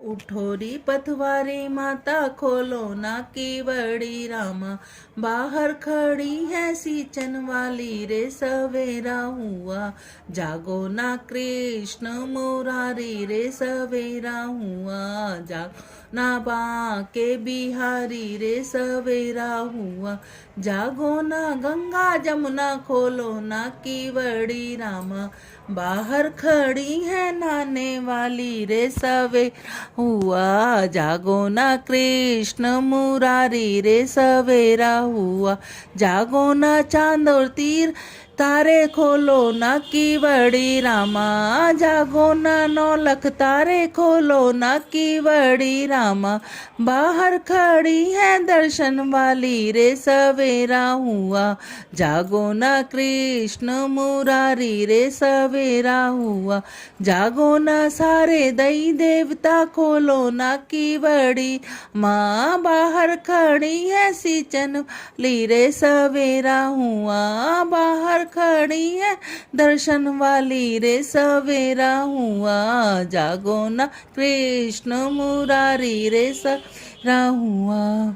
उठोरी पथवारी माता खोलो ना केवड़ी रामा, बाहर खड़ी है सींचन वाली रे सवेरा हुआ, जागो ना कृष्ण मुरारी रे सवेरा हुआ, जागो ना बांके बिहारी रे सवेरा हुआ, जागो ना गंगा जमुना खोलो ना केवड़ी रामा, बाहर खड़ी है नहाने वाली रे सवेरा हुआ, जागो ना कृष्ण मुरारी रे सवेरा हुआ, जागो ना चांद और तीर तारे खोलो ना केवड़ी रामा, जागो ना नौलख तारे खोलो ना केवड़ी रामा, बाहर खड़ी है दर्शन वाली रे सवेरा हुआ, जागो ना कृष्ण मुरारी रे सवेरा हुआ, जागो ना सारे दई देवता खोलो ना केवड़ी माँ, बाहर खड़ी है सींचन वाली रे सवेरा हुआ, बाहर खड़ी है दर्शन वाली रे सवेरा हुआ, जागो ना कृष्ण मुरारी रे सवेरा हुआ,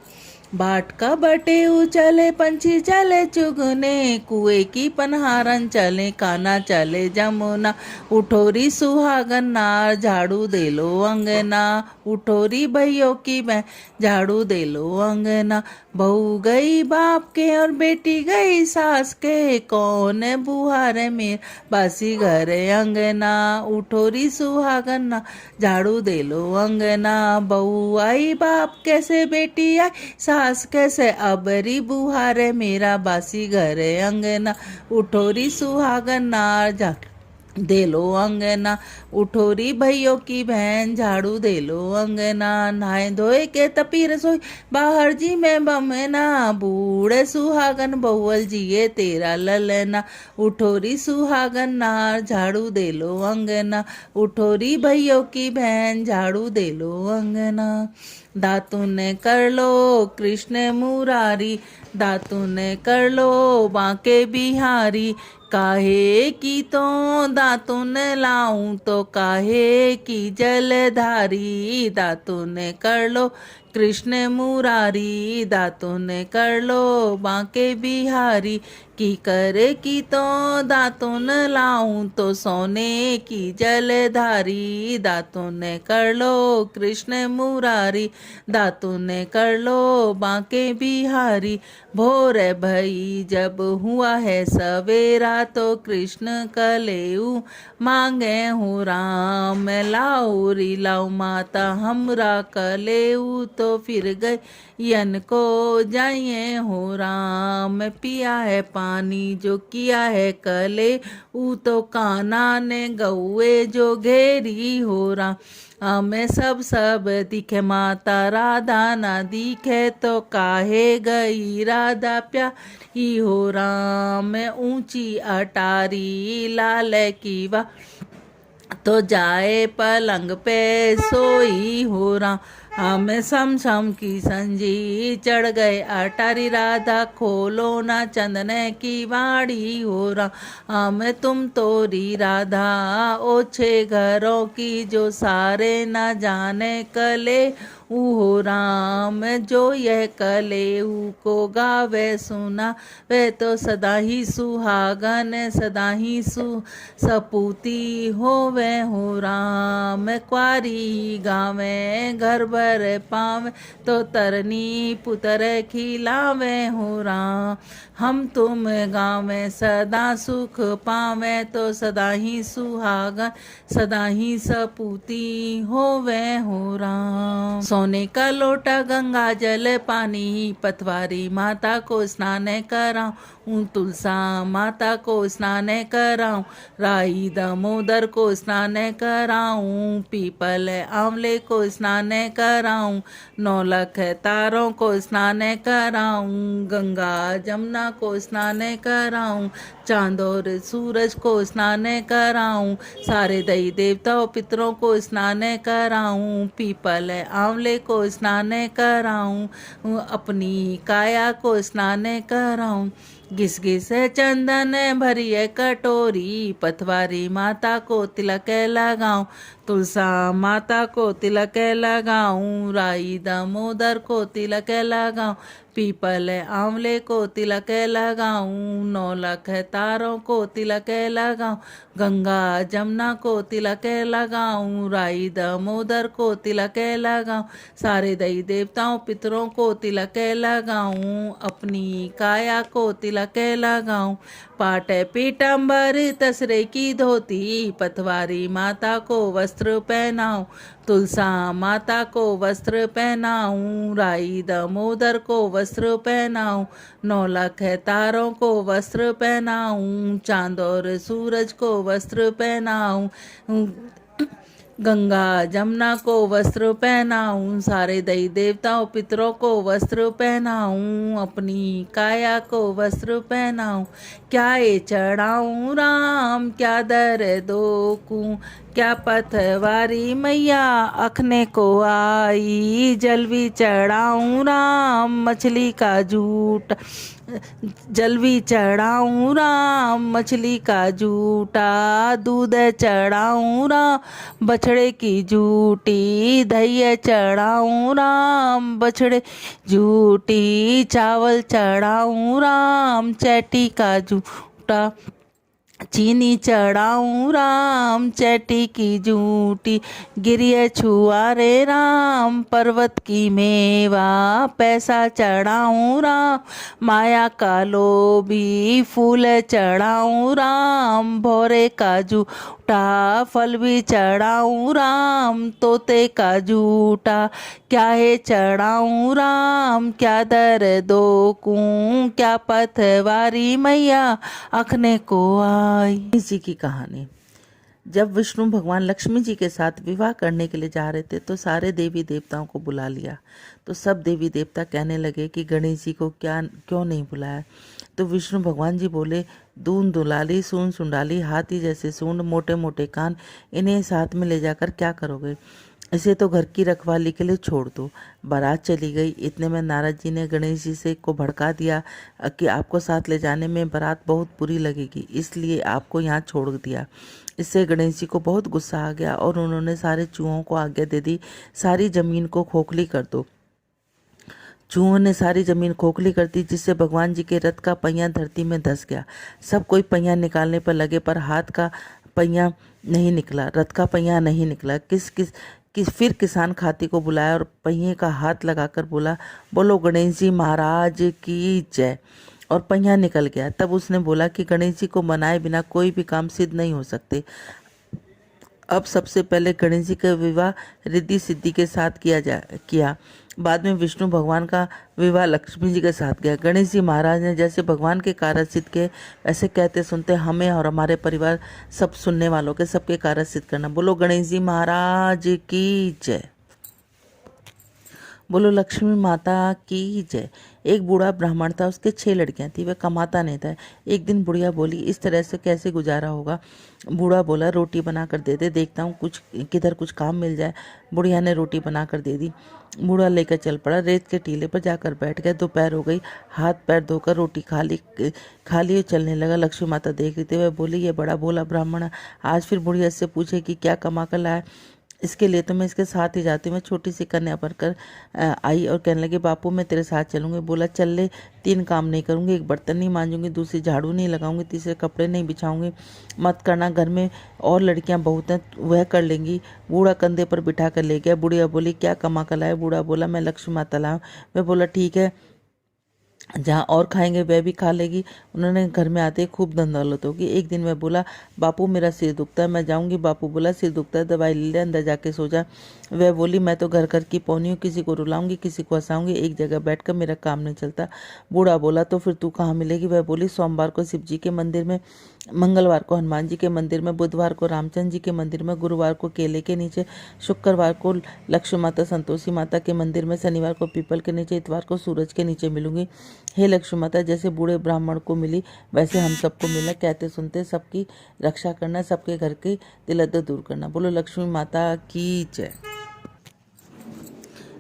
बाट का बटे चले पंछी चले चुगने, कुएं की पनहारन चले काना चले जमुना, उठोरी सुहागन नार झाड़ू दे लो अंगना, उठोरी भैयों की बहन झाड़ू दे लो अंगना, बहू गई बाप के और बेटी गई सास के, कौन है बुहार मेर बासी घर अंगना, उठोरी सुहागन ना झाड़ू दे लो अंगना, बहू आई बाप कैसे बेटी आई सास कैसे, अबरी बुहार मेरा बासी घर अंगना, उठोरी सुहागन नार झाड़ू दे लो अंगना, उठोरी भैयों की बहन झाड़ू दे लो अंगना, नहाए धोए के तपी रसोई बाहर जी में बमना, बूढ़े सुहागन बहुअल जिए तेरा ललना, उठोरी सुहागन नार झाड़ू दे लो अंगना, उठोरी भैयों की बहन झाड़ू दे लो अंगना, दातुन कर लो कृष्ण मुरारी, दातुन कर लो बांके बिहारी, काहे की तो दातुन लाऊं तो काहे की जलधारी, दातुन कर लो कृष्ण मुरारी, दातुन कर लो बांके बिहारी, की करे की तो दातुन लाऊं तो सोने की जलधारी, दातुन कर लो कृष्ण मुरारी, दातुन कर लो बांके बिहारी, भोर भई जब हुआ है सवेरा तो कृष्ण कलेऊ मांगे हूँ राम, लाओ री लाओ माता हमरा कलेऊ, तो फिर गए यन को जाइए हो राम, पिया है पानी जो किया है कले ऊ, तो काना ने गौए जो घेरी हो राम, हमें सब दिखे माता राधा ना दिखे, तो काहे गई राधा प्यारी हो राम, ऊंची अटारी लाल की वा तो जाए पलंग पे सोई हो राम, हमें सम की संजी चढ़ गए अटारी राधा, खोलो ना चंदने की वाड़ी हो राम, हमें तुम तोरी राधा ओछे घरों की, जो सारे न जाने कले हो राम, जो यह कलेऊ को गावे सुना वे, तो सदा ही सुहागन सदा ही सपूती होवे हो राम, क्वारी गावे घर भर पावे, तो तरनी पुतर खिलावे हो राम, हम तुम गावे सदा सुख पावे, तो सदा ही सुहागन सदा ही सपूती होवे हो राम, सोने का लोटा गंगा जल पानी, पतवारी माता को स्नान कराऊं, तुलसा माता को स्नान कराऊं, राई दामोदर को स्नान कराऊं, पीपल आंवले को स्नान कराऊं, नौलख तारों को स्नान कराऊं, गंगा जमुना को स्नान कराऊं, चांद और सूरज को स्नान कराऊं, सारे दई देवताओं पितरों को स्नान कराऊं, पीपल आंवले को स्नान कराऊं, अपनी काया को स्नान कराऊं, घिस घिस चंदन भरिए कटोरी, पतवारी माता को तिलक लगाऊं, तुलसा माता को तिलक लगाऊं, राई दामोदर को तिलक लगाऊं, पीपल आंवले को तिलक लगाऊं, 9 लाख तारों को तिलक लगाऊं, गंगा जमुना को तिलक लगाऊं, राई दामोदर को तिलक लगाऊं, सारे दई देवताओं पितरों को तिलक लगाऊं, अपनी काया को तिलक लगाऊं, पाट पीताम्बर तसरे की धोती, पतवारी माता को वस्त्र पहनाऊं, तुलसा माता को वस्त्र पहनाऊं, राई दामोदर को वस्त्र पहनाऊं, 9 लाख तारों को वस्त्र पहनाऊं, चांद और सूरज को वस्त्र पहनाऊं, गंगा जमुना को वस्त्र पहनाऊं, सारे दई देवताओं पितरों को वस्त्र पहनाऊं, अपनी काया को वस्त्र पहनाऊं, क्या ये चढ़ाऊं राम, क्या दर दोकूं, क्या पथवारी मैया अखने को आई, जल भी चढ़ाऊं राम मछली का जूट, जल भी चढ़ाऊं राम मछली का जूटा, दूध चढ़ाऊं राम बछड़े की जूटी, दही चढ़ाऊं राम बछड़े जूटी, चावल चढ़ाऊं राम चैटी का जूटा, चीनी चढ़ाऊं राम चैटी की जूटी, गिरिय छुआरे राम पर्वत की मेवा, पैसा चढ़ाऊं राम माया का लोभी, फूल चढ़ाऊं राम भौरे का जूटा, फल भी चढ़ाऊं राम तोते का जूटा, क्या है चढ़ाऊं राम क्या दर दोकूं, क्या पथवारी मैया अखने को आई। जी की कहानी। जब विष्णु भगवान लक्ष्मी जी के साथ विवाह करने के लिए जा रहे थे तो सारे देवी देवताओं को बुला लिया। तो सब देवी देवता कहने लगे कि गणेश जी को क्यों नहीं बुलाया। तो विष्णु भगवान जी बोले, दून दुलाली सूंड सुंडाली, हाथी जैसे सूंड, मोटे मोटे कान, इन्हें साथ में ले जाकर क्या करोगे। इसे तो घर की रखवाली के लिए छोड़ दो। बारात चली गई। इतने में नारद जी ने गणेश जी से को भड़का दिया कि आपको साथ ले जाने में बारात बहुत बुरी लगेगी, इसलिए आपको यहाँ छोड़ दिया। इससे गणेश जी को बहुत गुस्सा आ गया और उन्होंने सारे चूहों को आज्ञा दे दी, सारी जमीन को खोखली कर दो। चूहों ने सारी जमीन खोखली कर दी, जिससे भगवान जी के रथ का पहिया धरती में धंस गया। सब कोई पहिया निकालने पर लगे, पर हाथ का पहिया नहीं निकला, रथ का पहिया नहीं निकला। फिर किसान खाती को बुलाया और पहिए का हाथ लगाकर बोला, बोलो गणेश जी महाराज की जय, और पहिया निकल गया। तब उसने बोला कि गणेश जी को मनाए बिना कोई भी काम सिद्ध नहीं हो सकते। अब सबसे पहले गणेश जी का विवाह रिद्धि सिद्धि के साथ किया। बाद में विष्णु भगवान का विवाह लक्ष्मी जी के साथ किया। गणेश जी महाराज ने जैसे भगवान के कार्य सिद्ध किए, वैसे कहते सुनते हमें और हमारे परिवार सब सुनने वालों के सबके कार्य सिद्ध करना। बोलो गणेश जी महाराज की जय, बोलो लक्ष्मी माता की जय। एक बूढ़ा ब्राह्मण था, उसके 6 लड़कियां थी, वह कमाता नहीं था। एक दिन बुढ़िया बोली, इस तरह से कैसे गुजारा होगा। बूढ़ा बोला, रोटी बना कर दे दे, देखता हूँ किधर कुछ काम मिल जाए। बुढ़िया ने रोटी बना कर दे दी। बूढ़ा लेकर चल पड़ा, रेत के टीले पर जाकर बैठ गया। दोपहर हो गई, हाथ पैर धोकर रोटी खा ली और चलने लगा। लक्ष्मी माता देख रही थी, वह बोली, ये बड़ा भोला ब्राह्मण आज फिर बुढ़िया से पूछे कि क्या कमा कर लाया, इसके लिए तो मैं इसके साथ ही जाती हूँ। मैं छोटी सी कन्या बनकर आई और कहने लगी, बापू मैं तेरे साथ चलूँगी। बोला, चल ले, 3 काम नहीं करूँगी, एक बर्तन नहीं मांजूंगी, दूसरी झाड़ू नहीं लगाऊंगी, तीसरे कपड़े नहीं बिछाऊंगी। मत करना, घर में और लड़कियां बहुत हैं, वह कर लेंगी। बूढ़ा कंधे पर बिठा कर ले गया। बुढ़िया बोली, क्या कमा कर लाया। बूढ़ा बोला, मैं लक्ष्मी माता लाऊं। मैं बोला, ठीक है, जहाँ और खाएंगे वह भी खा लेगी। उन्होंने घर में आते खूब धन दौलत होगी। एक दिन मैं बोला, बापू मेरा सिर दुखता है, मैं जाऊंगी। बापू बोला, सिर दुखता है, दवाई ले ले, अंदर जाके सो जा। वह बोली, मैं तो घर घर की पौनी हूँ, किसी को रुलाऊंगी, किसी को हंसाऊंगी, एक जगह बैठकर मेरा काम नहीं चलता। बूढ़ा बोला, तो फिर तू कहाँ मिलेगी। वह बोली, सोमवार को शिव जी के मंदिर में, मंगलवार को हनुमान जी के मंदिर में, बुधवार को रामचंद्र जी के मंदिर में, गुरुवार को केले के नीचे, शुक्रवार को लक्ष्मी माता संतोषी माता के मंदिर में, शनिवार को पीपल के नीचे, इतवार को सूरज के नीचे मिलूंगी। हे लक्ष्मी माता, जैसे बूढ़े ब्राह्मण को मिली वैसे हम सबको मिला। कहते सुनते सबकी रक्षा करना, सबके घर की दिलद्दर दूर करना। बोलो लक्ष्मी माता की जय।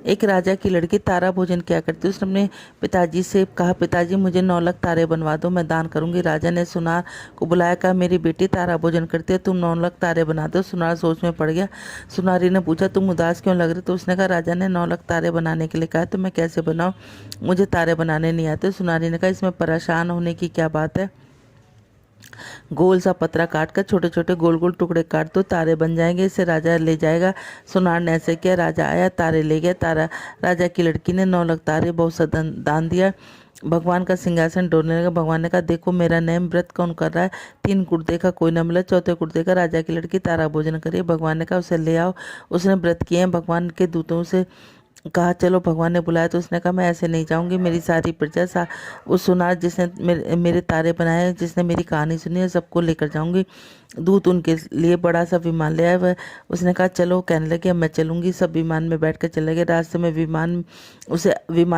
एक राजा की लड़की तारा भोजन क्या करती। उसने अपने पिताजी से कहा, पिताजी मुझे 9 लाख तारे बनवा दो, मैं दान करूंगी। राजा ने सुनार को बुलाया, कहा मेरी बेटी तारा भोजन करती है, तुम 9 लाख तारे बना दो। सुनार सोच में पड़ गया। सुनारी ने पूछा, तुम उदास क्यों लग रहे? तो उसने कहा, राजा ने 9 लाख तारे बनाने के लिए कहा, तो मैं कैसे बनाऊं, मुझे तारे बनाने नहीं आते। सुनारी ने कहा, इसमें परेशान होने की क्या बात है, गोल सा पतरा काट कर छोटे छोटे गोल गोल टुकड़े काट दो, तारे बन जाएंगे, इसे राजा ले जाएगा। सुनार ने ऐसे किया, राजा आया, तारे ले गया। तारा राजा की लड़की ने 9 लाख तारे बहुत सा दान दिया। भगवान का सिंहासन डोलने लगा। भगवान ने कहा, देखो मेरा नेम व्रत कौन कर रहा है। 3 कुर्ते का कोई न मिला, चौथे कुर्ते का राजा की लड़की तारा भोजन करिए। भगवान ने कहा, उसे ले आओ। उसने व्रत किए। भगवान के दूतों से कहा, चलो। भगवान ने बुलाया तो उसने कहा, मैं ऐसे नहीं जाऊंगी, मेरी सारी प्रजा उस सुनार जिसने मेरे तारे बनाए, जिसने मेरी कहानी सुनी है, सबको लेकर जाऊंगी। दूत उनके लिए बड़ा सा विमान ले आया। वह उसने कहा, चलो। कहने लगे, अब मैं चलूंगी। सब विमान में बैठ कर चले गए। रास्ते में विमान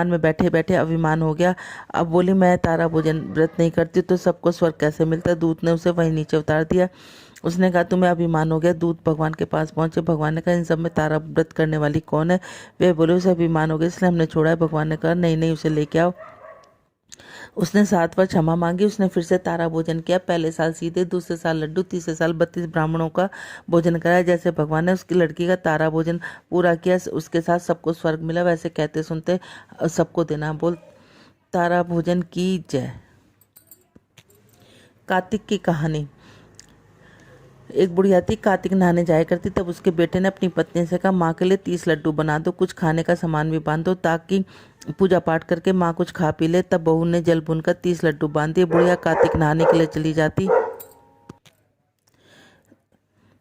में बैठे बैठे अभिमान हो गया। अब बोली, मैं तारा भोजन व्रत नहीं करती तो सबको स्वर्ग कैसे मिलता। दूत ने उसे वहीं नीचे उतार दिया। उसने कहा, तुम्हें अभिमान हो गया। दूत भगवान के पास पहुंचे। भगवान ने कहा, इन सब में तारा व्रत करने वाली कौन है? वे बोले, उसे अभिमान हो गया इसलिए हमने छोड़ा है। भगवान ने कहा, नहीं नहीं, उसे लेके आओ। उसने 7 बार क्षमा मांगी। उसने फिर से तारा भोजन किया। पहले साल सीधे, दूसरे साल लड्डू, तीसरे साल 32 ब्राह्मणों का भोजन कराया। जैसे भगवान ने उसकी लड़की का तारा भोजन पूरा किया, उसके साथ सबको स्वर्ग मिला। वैसे कहते सुनते सबको देना। बोल तारा भोजन की जय। कार्तिक की कहानी। एक बुढ़िया थी, कार्तिक नहाने जाया करती। तब उसके बेटे ने अपनी पत्नी से कहा, माँ के लिए 30 लड्डू बना दो, कुछ खाने का सामान भी बांध दो, ताकि पूजा पाठ करके माँ कुछ खा पी ले। तब बहू ने जल भूनकर 30 लड्डू बांध दिए। बुढ़िया कार्तिक नहाने के लिए चली जाती।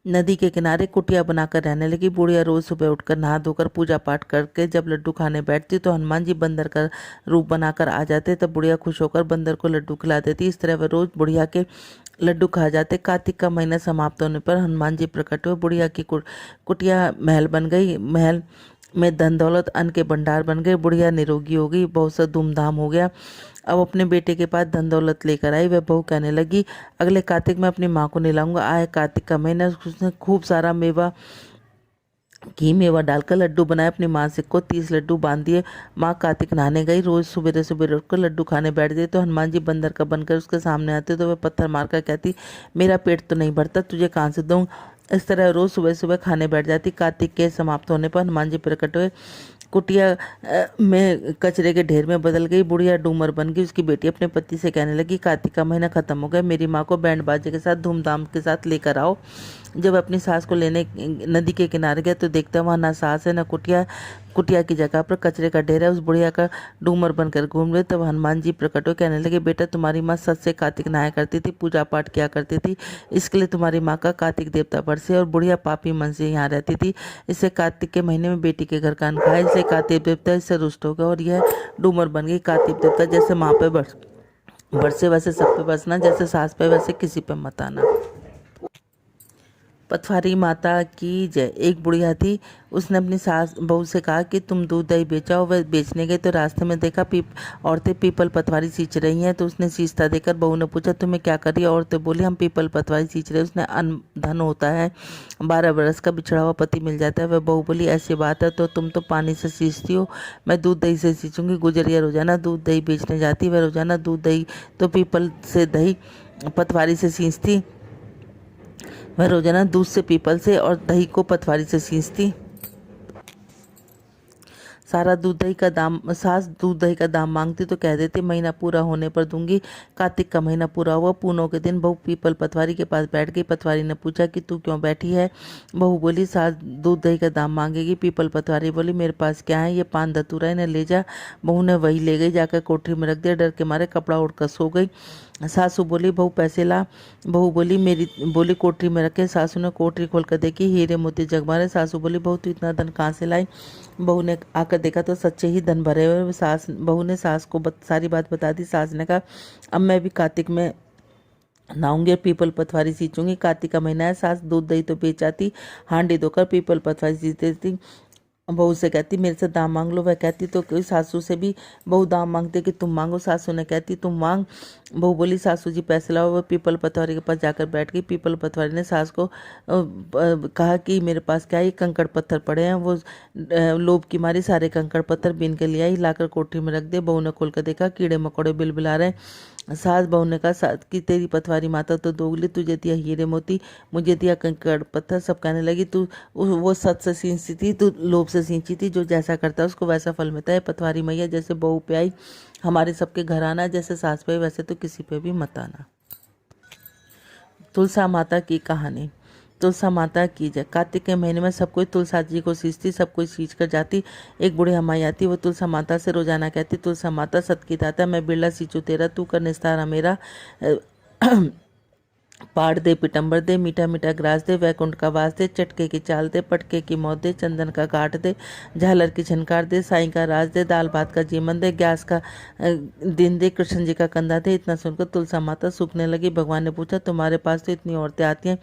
नदी के किनारे कुटिया बनाकर रहने लगी। बुढ़िया रोज सुबह उठकर नहा धोकर पूजा पाठ करके जब लड्डू खाने बैठती तो हनुमान जी बंदर का रूप बनाकर आ जाते। तब बुढ़िया खुश होकर बंदर को लड्डू खिला देती। इस तरह वह रोज बुढ़िया के लड्डू खा जाते। कार्तिक का महीना समाप्त होने पर हनुमान जी प्रकट हुए। बुढ़िया की कुटिया महल बन गई। महल में धन दौलत अन्न के भंडार बन गए। बुढ़िया निरोगी हो गई। बहुत सा धूमधाम हो गया। अब अपने बेटे के पास धन दौलत लेकर आई। वह बहू कहने लगी, अगले कार्तिक में अपनी माँ को नहलाऊंगा। आए कार्तिक का महीना, उसने खूब सारा मेवा डालकर लड्डू बनाए। अपनी माँ से को 30 लड्डू बांध दिए। माँ कार्तिक नहाने गई। रोज सुबह सुबह उठकर लड्डू खाने बैठ गई तो हनुमान जी बंदर का बनकर उसके सामने आते तो वह पत्थर मारकर कहती, मेरा पेट तो नहीं भरता, तुझे कहाँ से दूँ। इस तरह रोज सुबह सुबह खाने बैठ जाती। कार्तिक के समाप्त होने पर हनुमान जी प्रकट हुए। कुटिया में कचरे के ढेर में बदल गई। बुढ़िया डूमर बन गई। उसकी बेटी अपने पति से कहने लगी, कार्तिक का महीना खत्म हो गया, मेरी माँ को बैंड बाजे के साथ धूमधाम के साथ लेकर आओ। जब अपनी सास को लेने नदी के किनारे गया तो देखता वहाँ ना सास है ना कुटिया। कुटिया की जगह पर कचरे का ढेर है। उस बुढ़िया का डूमर बनकर घूम रहे। तब हनुमान जी प्रकट हो कहने लगे, बेटा तुम्हारी माँ सच से कार्तिक नहाया करती थी, पूजा पाठ किया करती थी, इसके लिए तुम्हारी माँ का कार्तिक देवता बरसे और बुढ़िया पापी मन से यहाँ रहती थी। इससे कार्तिक के महीने में बेटी के घर का अन्न खाया। इससे कार्तिक देवता इससे रुष्ट हो गया और यह डूमर बन गई। कार्तिक देवता जैसे माँ पे बरसे वैसे सब पे बरसना, जैसे सास पे वैसे किसी पे मत आना। पथवारी माता की जय। एक बुढ़िया थी। उसने अपनी सास बहू से कहा कि तुम दूध दही बेचाओ। वह बेचने गए तो रास्ते में देखा औरतें पीपल पथवारी सींच रही हैं। तो उसने सींचता देखकर बहू ने पूछा, तुम्हें क्या कर रही है? औरतें बोली, हम पीपल पथवारी सींच रहे। उसने धन होता है, 12 बरस का बिछड़ा हुआ पति मिल जाता है। वह बहू बोली, ऐसी बात है तो तुम तो पानी से सींचती हो, मैं दूध दही से सींचूंगी। गुजरिया रोजाना दूध दही बेचने जाती। वह रोजाना दूध दही तो पीपल से दही पथवारी से सींचती। वह रोजाना दूध से पीपल से और दही को पथवारी से सींचती। सास दूध दही का दाम मांगती तो कह देती, महीना पूरा होने पर दूंगी। कार्तिक का महीना पूरा हुआ। पूनों के दिन बहू पीपल पथवारी के पास बैठ गई। पथवारी ने पूछा कि तू क्यों बैठी है? बहू बोली, सास दूध दही का दाम मांगेगी। पीपल पथवारी बोली, मेरे पास क्या है, ये पान धतूरा, इन्हें ले जा। बहू ने वही ले गई। जाकर कोठरी में रख दिया। डर के मारे कपड़ा उड़कर सो गई। सासू बोली, बहू पैसे ला। बहू बोली कोठरी में रखे। सासू ने कोठरी खोल कर देखी, हीरे मोती जगमगाए। सासू बोली, बहू तू इतना धन कहाँ से लाई? बहू ने आकर देखा तो सच्चे ही धन भरे हुए। बहू ने सास को सारी बात बता दी। सास ने कहा, अब मैं भी कार्तिक में नहाऊंगी, पीपल पथवारी सींचूंगी। कार्तिक का महीना है। सास दूध दही तो बेच आती, हांडी धोकर पीपल पथवारी सींच देती। बहू से कहती मेरे से दाम मांग लो। वह कहती तो कोई सासू से भी बहू दाम मांगते कि तुम मांगो। सासू ने कहती तुम मांग। बहू बोली सासू जी पैसे लाओ। वह पीपल पतवारी के पास जाकर बैठ गई। पीपल पतवारी ने सास को कहा कि मेरे पास क्या है, कंकड़ पत्थर पड़े हैं। वो लोभ की मारी सारे कंकड़ पत्थर बीन के ले आई, लाकर कोठी में रख दे। बहू ने खोल कर देखा कीड़े मकोड़े बिलबिला रहे हैं। सास बहू ने कहा कि तेरी पतवारी माता तो दोगली, तुझे दिया हीरे मोती, मुझे दिया कंकड़ पत्थर। सब कहने लगी तू वो सत से सींची थी, तू लोभ से सींची थी, जो जैसा करता है उसको वैसा फल मिलता है। पतवारी मैया जैसे बहू पे आई हमारे सबके घर आना, जैसे सास पे वैसे तो किसी पे भी मत आना। तुलसा माता की कहानी। तुलसा माता की जय। कार्तिक के महीने में सब कोई तुलसा जी को सींचती, सब कोई सींच कर जाती। एक बूढ़ी अम्माई आती, वो तुलसा माता से रोजाना कहती तुलसा माता सत की दाता, मैं बिरला सींचू तेरा, तू कर निस्तारा मेरा। पाड़ दे पिटंबर दे, मीठा मीठा ग्रास दे, वैकुंठ का वास दे, चटके की चाल दे, पटके की मौत दे, चंदन का गाठ दे, झालर की झनकार दे, साईं का राज दे, दाल भात का जीवन दे, गैस का दिन दे, कृष्ण जी का कंधा दे। इतना सुनकर तुलसा माता सूखने लगी। भगवान ने पूछा तुम्हारे पास तो इतनी औरतें आती हैं,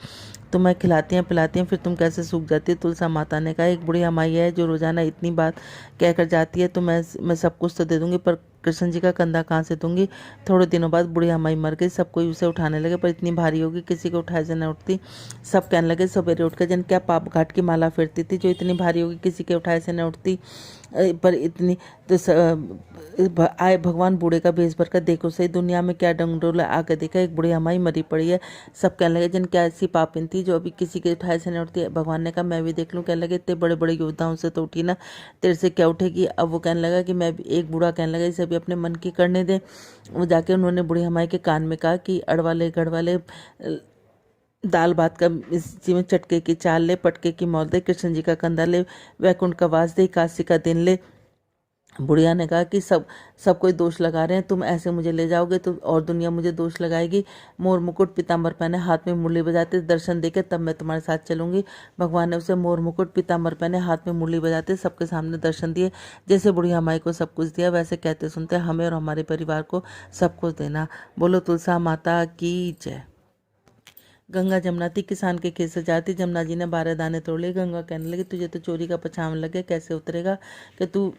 तुम्हें खिलाती हैं पिलाती हैं, फिर तुम कैसे सूख जाती है? तुलसा माता ने कहा एक बुढ़ी अमाई है जो रोजाना इतनी बात कहकर जाती है, तो मैं सब कुछ तो दे दूंगी, पर कृष्ण जी का कंधा कहाँ से दूंगी? थोड़े दिनों बाद बुढ़ी अम्माई मर गई। सब कोई उसे उठाने लगे, पर इतनी भारी होगी किसी को उठाए से न उठती। सब कहने लगे सवेरे उठकर जन क्या पाप घाट की माला फेरती थी जो इतनी भारी होगी किसी के उठाए से न उठती। पर इतनी तो आए भगवान बूढ़े का भेष भर कर देखो सही दुनिया में क्या डंगडोला आकर देखा, एक बुढ़ी अम्माई मरी पड़ी है। सब कहने लगे जन क्या ऐसी पापिन थी जो अभी किसी के उठाए से न उठती है। भगवान ने कहा मैं भी देख लूँ। कहने लगे इतने बड़े बड़े योद्धाओं से तो उठी ना, तेरे से क्या उठेगी? अब वो कहने लगा कि मैं भी, एक बूढ़ा कहने लगा इसे भी अपने मन की करने दे। वो जाके उन्होंने बुढ़ी अम्माई के कान में कहा कि अड़वाले गढ़वाले दाल भात का इसी में चटके की चाल ले, पटके की मौत दे, कृष्ण जी का कंधा ले, वैकुंठ का वास दे, एकादशी का दिन ले। बुढ़िया ने कहा कि सब कोई दोष लगा रहे हैं, तुम ऐसे मुझे ले जाओगे तो और दुनिया मुझे दोष लगाएगी। मोर मुकुट पीताम्बर पहने, हाथ में मुरली बजाते, दर्शन देके तब मैं तुम्हारे साथ चलूंगी। भगवान ने उसे मोर मुकुट पीताम्बर पहने, हाथ में मुरली बजाते सबके सामने दर्शन दिए। जैसे बुढ़िया माई को सब कुछ दिया, वैसे कहते सुनते हमें और हमारे परिवार को सब कुछ देना। बोलो तुलसा माता की जय। गंगा जमुना थी, किसान के खेत से जाती। जमुना जी ने 12 दाने तोड़ लिए। गंगा कहने लगी तुझे तो चोरी का पछावन लगे, कैसे उतरेगा? कि तू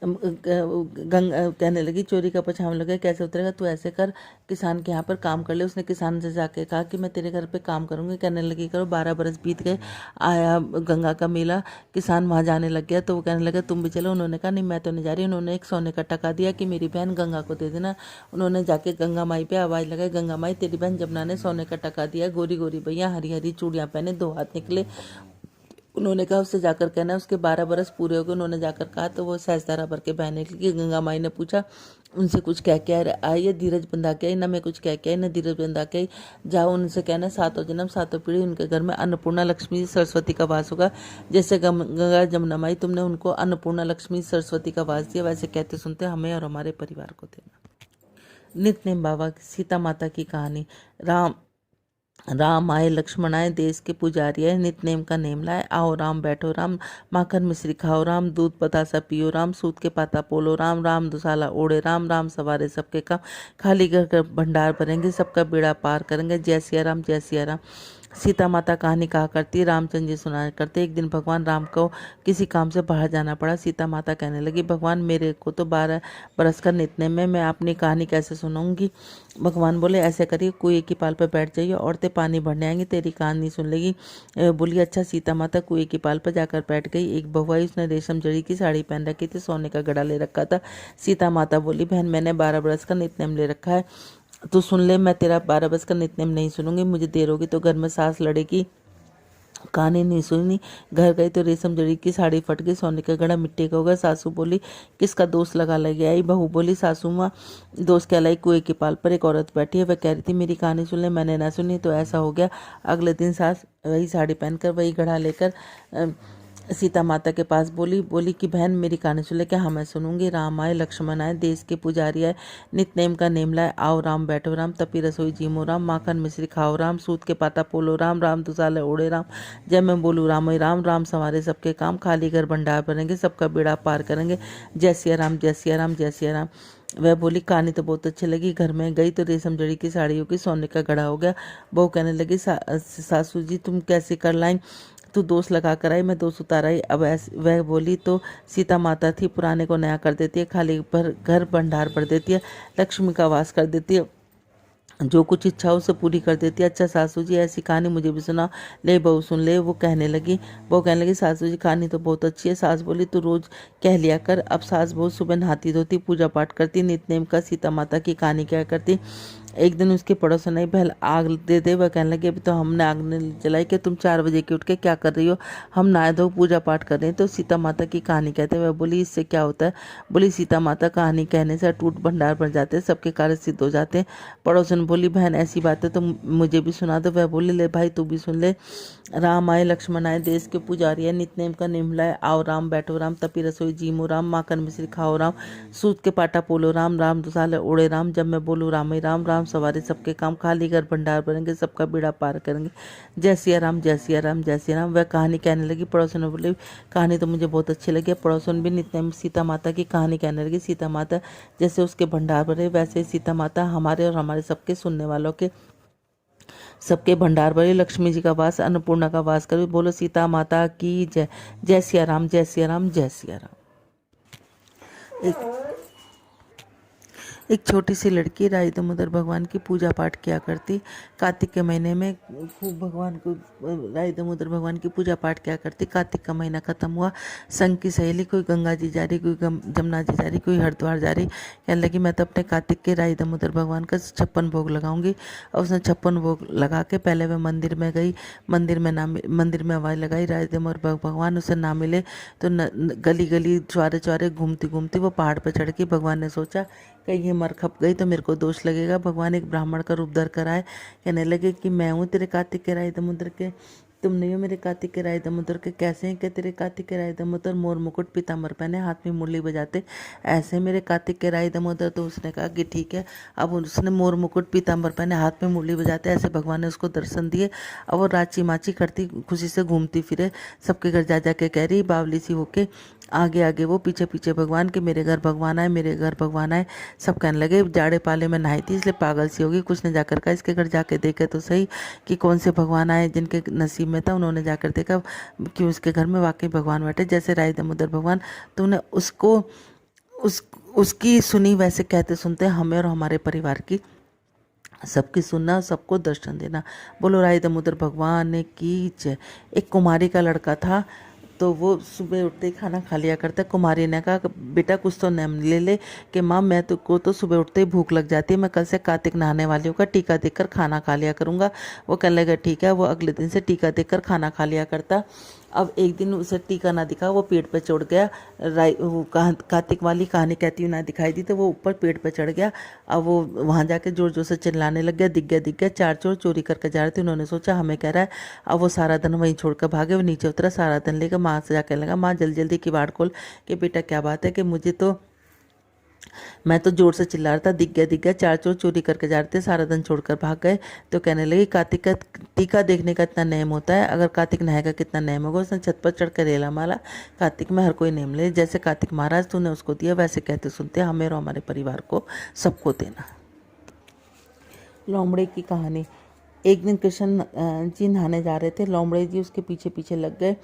गंगा कहने लगी चोरी का पछावन लगे कैसे उतरेगा? तू ऐसे कर, किसान के यहाँ पर काम कर ले। उसने किसान से जाके कहा कि मैं तेरे घर पे काम करूंगी। कहने लगी करो। 12 बरस बीत गए। आया गंगा का मेला, किसान वहाँ जाने लग गया तो वो कहने लगा तुम भी चलो। उन्होंने कहा नहीं मैं तो नहीं जा रही। उन्होंने एक सोने का टका दिया कि मेरी बहन गंगा को दे देना। उन्होंने जाके गंगा माई पे आवाज़ लगाई, गंगा माई तेरी बहन जमुना ने सोने का टका दिया, गोरी गोरी भैया, हरी हरी चूड़ियाँ पहने, 2 हाथ निकले। उन्होंने कहा उससे जाकर कहना उसके 12 बरस पूरे हो गए। उन्होंने जाकर कहा तो वो सहजधारा भर के बहने लगी। गंगा माई ने पूछा उनसे कुछ कह के आई है? धीरज बंधा के आई ना, मैं कुछ कह के आई ना धीरज बंधा के आई। जाओ उनसे कहना 7 जन्म 7 पीढ़ी उनके घर में अन्नपूर्णा लक्ष्मी सरस्वती का वास होगा। जैसे गंगा जमुना माई तुमने उनको अन्नपूर्णा लक्ष्मी सरस्वती का वास दिया, वैसे कहते सुनते हमें और हमारे परिवार को देना। नित्य बाबा सीता माता की कहानी। राम आए लक्ष्मण आए, देश के पुजारी आए, नित नेम का नेम लाए। आओ राम बैठो राम, माखन मिश्री खाओ राम, दूध बतासा पियो राम, सूत के पाता पोलो राम, राम दुसाला ओढ़े राम, राम सवारे सबके काम, खाली घर का भंडार भरेंगे, सबका बेड़ा पार करेंगे। जय सिया राम जय सिया राम। सीता माता कहानी कहा करती, रामचंद्र जी सुनाया करते। एक दिन भगवान राम को किसी काम से बाहर जाना पड़ा। सीता माता कहने लगी भगवान मेरे को तो 12 बरस का नितनेम में, मैं अपनी कहानी कैसे सुनाऊंगी? भगवान बोले ऐसे करिए, कुएं की पाल पर बैठ जाइए, औरतें पानी भरने आएंगी, तेरी कहानी सुन लेगी। बोली अच्छा। सीता माता कुएं की पाल पर जाकर बैठ गई। एक बहू आई, उसने रेशम जड़ी की साड़ी पहन रखी थी, सोने का गड़ा ले रखा था। सीता माता बोली बहन मैंने 12 बरस का नितनेम ले रखा है, तो सुन ले। मैं तेरा 12 बरस का नितनेम नहीं सुनूंगी, मुझे देर होगी तो घर में सास लड़ेगी। कहानी नहीं सुनी। घर गई तो रेशम जड़ी की साड़ी फट गई, सोने का घड़ा मिट्टी का होगा। सासू बोली किसका दोस्त लगा लगे आई? बहू बोली सासू माँ दोस्त कहलाई। कुएं की पाल पर एक औरत बैठी है, वह कह रही थी मेरी कहानी सुन ले, मैंने ना सुनी तो ऐसा हो गया। अगले दिन सास वही साड़ी पहनकर वही घड़ा लेकर सीता माता के पास बोली कि बहन मेरी कहानी सुन ले। क्या? हाँ मैं सुनूंगी। राम आए लक्ष्मण आए, देश के पुजारी आए, नित नेम का नेम लाए। आओ राम बैठो राम, तपी रसोई जीमो राम, माखन मिश्री खाओ राम, सूत के पाता पोलो राम, राम दुसाले ओढ़े राम। जब मैं बोलूँ राम राम, राम संवारे सबके काम, खाली घर भंडार भरेंगे, सबका बेड़ा पार करेंगे। जय सिया राम जय सिया राम जय सिया राम। वह बोली कहानी तो बहुत अच्छी लगी। घर में गई तो रेशम जड़ी की साड़ी होगी, सोने का घड़ा हो गया। बहू कहने लगी सासू जी तुम कैसे कर लाई? तू दोष लगा कर आई, मैं दोष उतार आई। अब ऐसे वह बोली तो सीता माता थी, पुराने को नया कर देती है, खाली पर घर भंडार भर देती है, लक्ष्मी का वास कर देती है, जो कुछ इच्छा हो उसे पूरी कर देती है। अच्छा सासू जी, ऐसी कहानी मुझे भी सुना। ले बहू सुन ले। वो कहने लगी सासू जी कहानी तो बहुत अच्छी है। सास बोली तू रोज कह लिया कर। अब सास बहुत सुबह नहाती धोती, पूजा पाठ करती, नित्य का सीता माता की कहानी क्या करती। एक दिन उसकी पड़ोसन आई, बहल आग दे दे। वह कहने लगी अभी तो हमने आग नहीं जलाई कि तुम 4 बजे की उठ के क्या कर रही हो। हम नहाए धो पूजा पाठ कर रहे हैं। तो सीता माता की कहानी कहते हैं। वह बोली इससे क्या होता है। बोली सीता माता कहानी कहने से अटूट भंडार बन जाते हैं, सबके कार्य सिद्ध हो जाते हैं। पड़ोसन बोली बहन ऐसी बात है तो मुझे भी सुना दो। वह बोली ले भाई तू भी सुन ले। राम आए लक्ष्मण आए, देश के पुजारी है, नित्य का नियम लाए। आओ राम बैठो राम, तपी रसोई जीमो राम, माखन मिश्री खाओ राम, सूत के पाटा पोलो राम, राम दुसाले ओढ़े राम, जब मैं बोलूँ राम ही राम, राम सवारे सबके काम, खाली घर भंडार भरेंगे, सबका बेड़ा पार करेंगे। जय सिया राम जय सिया राम जय सिया राम। वह कहानी कहने लगी। पड़ोसन ने बोली कहानी तो मुझे बहुत अच्छी लगी। पड़ोसन भी नित्य सीता माता की कहानी कहने लगी। सीता माता जैसे उसके भंडार भरे, वैसे ही सीता माता हमारे और हमारे सबके सुनने वालों के सबके भंडार भरे। लक्ष्मी जी का वास, अन्नपूर्णा का वास करे। बोलो सीता माता की जय। जय सिया राम जय सिया राम जय सिया राम। एक छोटी सी लड़की राई दामोदर भगवान की पूजा पाठ किया करती। कार्तिक के महीने में खूब भगवान को राई दामोदर भगवान की पूजा पाठ किया करती। कार्तिक का महीना खत्म हुआ। संग की सहेली कोई गंगा जी जा रही, कोई जमुना जी जा रही, कोई हरिद्वार जा रही। कहने लगी मैं तो अपने कार्तिक के राई दामोदर भगवान का 56 भोग लगाऊंगी। और उसने 56 भोग लगा के पहले वह मंदिर में गई। मंदिर में आवाज़ लगाई राई दामोदर भगवान उसे ना मिले तो गली गली चौरे चौरे घूमती घूमती वो पहाड़ पर चढ़ गई। भगवान ने सोचा कहीं ये मर खप गई तो मेरे को दोष लगेगा। भगवान एक ब्राह्मण का रूप धर कर आए। कहने लगे कि मैं हूँ तेरे कार्तिक के राई दामोदर के, तुम नहीं हो मेरे कार्तिक के राय दामोदर के। कैसे हैं कि तेरे कार्तिक के राय दामोदर मोर मुकुट पीताम्बर पहने, हाथ में मुरली बजाते, ऐसे मेरे कार्तिक के राय दामोदर। तो उसने कहा कि ठीक है। अब उसने मोर मुकुट पीताम्बर पहने, हाथ में मुरली बजाते, ऐसे भगवान ने उसको दर्शन दिए। अब वो राची माची करती खुशी से घूमती फिरे, सबके घर जा जा के कह रही बावली सी होके, आगे आगे वो पीछे पीछे भगवान के, मेरे घर भगवान आए, मेरे घर भगवान आए। सब कहने लगे जाड़े पाले में नहाई थी इसलिए पागल सी होगी। कुछ ने जाकर कहा इसके घर जाके देखे तो सही कि कौन से भगवान आए। जिनके नसीब में था उन्होंने जाकर देखा कि उसके घर में वाकई भगवान बैठे, जैसे राय दामोदर भगवान। तो उन्हें उसकी सुनी। वैसे कहते सुनते हमें और हमारे परिवार की सबकी सुनना, सबको दर्शन देना। बोलो राय दामोदर भगवान की जय। एक कुमारी का लड़का था, तो वो सुबह उठते ही खाना खा लिया करता। कुमारी ने कहा बेटा कुछ तो नाम ले ले कि माँ मैं तो को तो सुबह उठते ही भूख लग जाती है, मैं कल से कार्तिक नहाने वालियों का टीका देखकर खाना खा लिया करूँगा। वो कहने लगा ठीक है। वो अगले दिन से टीका देखकर खाना खा लिया करता। अब एक दिन उसे टीका ना दिखा, वो पेड़ पे चढ़ गया। कार्तिक वाली कहानी कहती हुई ना दिखाई दी तो वो ऊपर पेड़ पे चढ़ गया। अब वो वहाँ जाके जोर जोर से चिल्लाने लग गया, दिख गया। 4 चोर चोरी करके जा रहे थे, उन्होंने सोचा हमें कह रहा है। अब वो सारा दिन वहीं छोड़कर भागे। वो नीचे उतरा, सारा दिन लेकर माँ से जाकर लगा माँ जल्दी जल्दी किवाड़ खोल कि बेटा क्या बात है कि मुझे तो मैं तो जोर से चिल्ला रहा था, दिख गया। 4 चोर चोरी करके जा रहे थे, सारा दिन छोड़कर भाग गए। तो कहने लगी कार्तिक का टीका देखने का इतना नेम होता है, अगर कार्तिक नहाएगा कितना नेम होगा। उसने छत पर चढ़कर रेला माला, कार्तिक में हर कोई नेम ले, जैसे कार्तिक महाराज तूने उसको दिया वैसे कहते सुनते हमें और हमारे परिवार को सबको देना। लोमड़े की कहानी। एक दिन कृष्ण जी नहाने जा रहे थे, लोमड़े जी उसके पीछे पीछे लग गए।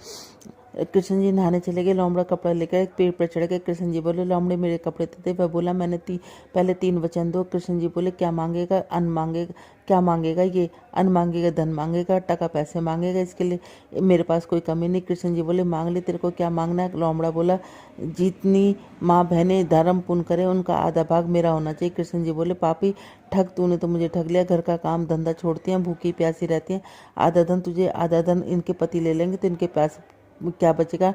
कृष्ण जी नहाने चले गए, लोमड़ा कपड़ा लेकर एक पेड़ पर चढ़ गए। कृष्ण जी बोले लोमड़े मेरे कपड़े दे। वह बोला मैंने पहले 3 वचन दो। कृष्ण जी बोले क्या मांगेगा? अन्न मांगेगा। क्या मांगेगा? ये अन्न मांगेगा, धन मांगेगा, टका पैसे मांगेगा, इसके लिए मेरे पास कोई कमी नहीं। कृष्ण जी बोले मांग ले, तेरे को क्या मांगना है? लोमड़ा बोला जितनी माँ बहनें धर्म पुण्य करे उनका आधा भाग मेरा होना चाहिए। कृष्ण जी बोले पापी ठग, तूने तो मुझे ठग लिया। घर का काम धंधा छोड़ती हैं, भूखी प्यासी रहती हैं, आधा धन तुझे, आधा धन इनके पति ले लेंगे तो इनके पास क्या बचेगा?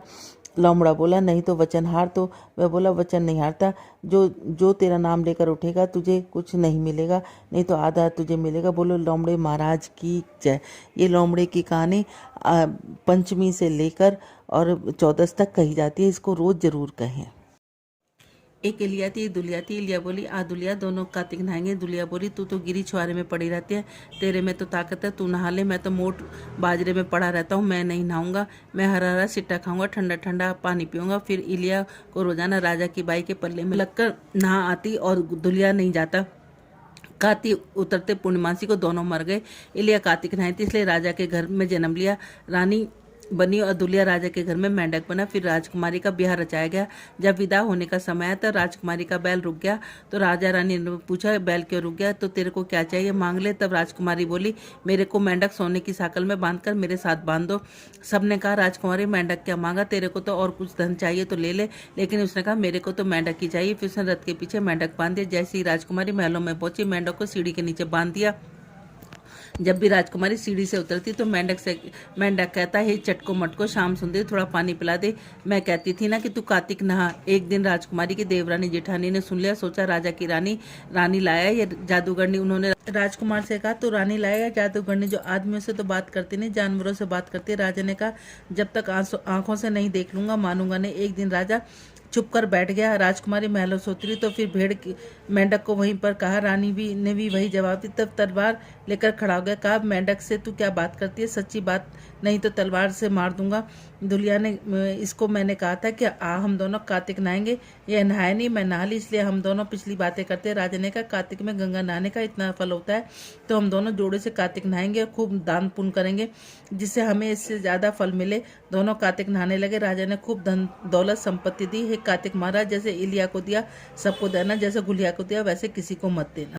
लोमड़ा बोला नहीं तो वचन हार। तो वह बोला वचन नहीं हारता, जो तेरा नाम लेकर उठेगा तुझे कुछ नहीं मिलेगा, नहीं तो आधा तुझे मिलेगा। बोलो लोमड़े महाराज की जय। ये लोमड़े की कहानी पंचमी से लेकर और 14 तक कही जाती है, इसको रोज जरूर कहें। एक इलिया थी, दुलिया थी। इलिया बोली आ दुलिया दोनों कार्तिक नहाएंगे। दुलिया बोली तू तो गिरी छुआरे में पड़ी रहती है, तेरे में तो ताकत है, तू नहा ले। मैं तो मोट बाजरे में पड़ा रहता हूँ, मैं नहीं नहाऊंगा। मैं हरा हरा सिट्टा खाऊंगा, ठंडा ठंडा पानी पीऊंगा। फिर इलिया को रोजाना राजा की बाई के पल्ले में लगकर नहा आती और दुलिया नहीं जाता। कार्तिक उतरते पूर्णिमासी को दोनों मर गए। इलिया कार्तिक नहाई थी इसलिए राजा के घर में जन्म लिया। रानी बनी और दुल्हा राजा के घर में मेंढक बना। फिर राजकुमारी का ब्याह रचाया गया। जब विदा होने का समय आया तो राजकुमारी का बैल रुक गया। तो राजा रानी ने पूछा, बैल क्यों रुक गया? तो तेरे को क्या चाहिए, मांग ले। तब राजकुमारी बोली, मेरे को मेंढक सोने की साकल में बांधकर मेरे साथ बांध दो। सबने कहा, राजकुमारी मेंढक क्या मांगा, तेरे को तो और कुछ धन चाहिए तो ले ले। लेकिन उसने कहा, मेरे को तो मेंढक ही चाहिए। फिर उसने रथ के पीछे मेंढक बांध दिया। जैसे ही राजकुमारी महलों में पहुंची, मेंढक को सीढ़ी के नीचे बांध दिया। जब भी राजकुमारी सीढ़ी से उतरती तो मेंढक कहता, हे चटको मटको श्याम सुंदरी, थोड़ा पानी पिला दे। मैं कहती थी ना कि तू कार्तिक नहा। एक दिन राजकुमारी की देवरानी जेठानी ने सुन लिया। सोचा, राजा की रानी लाया ये जादूगरनी। उन्होंने राजकुमार से कहा, तू रानी लाया जादूगरनी जो आदमियों से तो बात करती नहीं, जानवरों से बात करती है। राजा ने कहा, जब तक आंखों से नहीं देख लूंगा मानूंगा नहीं। एक दिन राजा चुप कर बैठ गया। राजकुमारी महलों से उतरी तो फिर मेंढक को वहीं पर कहा। रानी ने भी वही जवाब दी। तब तलवार लेकर खड़ा हो गया। कहा, मेंढक से तू क्या बात करती है, सच्ची बात नहीं तो तलवार से मार दूंगा। दुल्हा ने इसको मैंने कहा था कि हम दोनों कार्तिक नहाएंगे, ये नहाए नहीं, मैं नहा ली, इसलिए हम दोनों पिछली बातें करते हैं। राजा ने कहा, कार्तिक में गंगा नहाने का इतना फल होता है तो हम दोनों जोड़े से कार्तिक नहाएंगे और खूब दान पुण्य करेंगे जिससे हमें इससे ज्यादा फल मिले। दोनों कार्तिक नहाने लगे। राजा ने खूब धन दौलत संपत्ति दी। हे कार्तिक महाराज, जैसे इलिया को दिया सबको देना, जैसे गुलिया को दिया वैसे किसी को मत देना।